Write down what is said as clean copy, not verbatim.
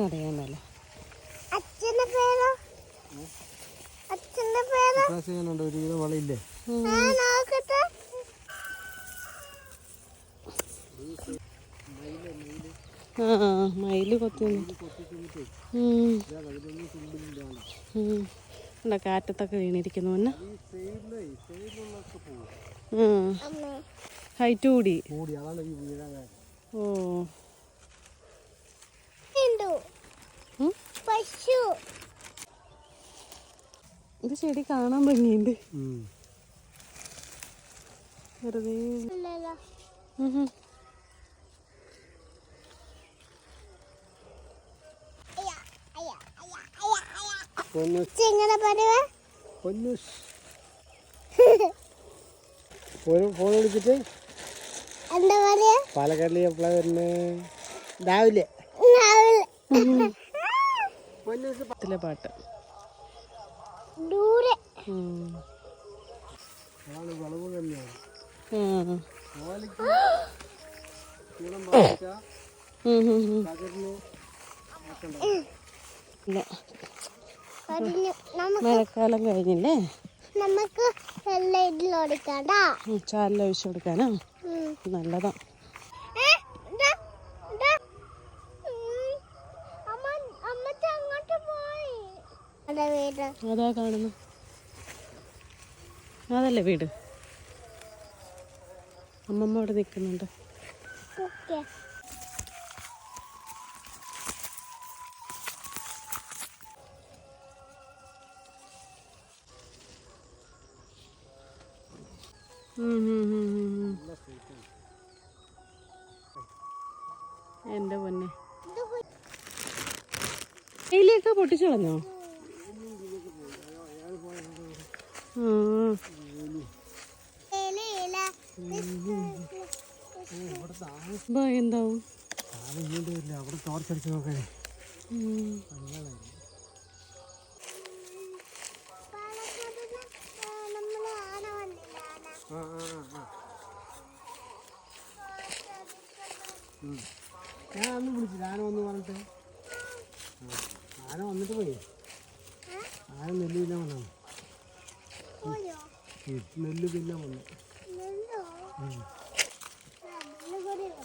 അറിയാമല്ലോ. അച്ഛന്റെ പേരോ? അച്ഛന്റെ പേരോ? ഒരു കിലോ വളയില്ലേ? നോക്കട്ടെ. മയില് കൊത്തി കാറ്റത്തൊക്കെ വീണിരിക്കുന്നു. പിന്നെ ഹൈറ്റ് കൂടി. ഓ ഇത് ചെടി കാണാൻ ഭംഗിയുണ്ട്. വെറുതെ ഫോൺ വിളിച്ചിട്ട് എന്താ പറയാ? പാലക്കാടില് എപ്പോഴാ വരുന്നേ? രാവിലെ പാട്ട് ദൂരെ വളവ് തന്നെയാണ്. മഴക്കാലം കഴിഞ്ഞില്ലേ? നമുക്ക് ചാലിൽ ഒഴിച്ചു കൊടുക്കാനോ? നല്ലതാ. അതാ കാണുന്നു. അതല്ലേ വീട്. അമ്മമ്മ അവിടെ നിൽക്കുന്നുണ്ട്. എന്റെ പൊന്നെ, ഇതിലേക്ക് പൊട്ടിച്ചു കളഞ്ഞോ? എന്താവും? അവിടെ ടോർച്ചടിച്ച് നോക്കണേ. ഞാൻ അന്ന് വിളിച്ചു. ആന വന്ന് പറഞ്ഞിട്ട് ആന വന്നിട്ട് പോയി. ആന നെല്ല് തിന്നാൻ വന്നു. നെല്ല് തിന്നാൻ വന്നു.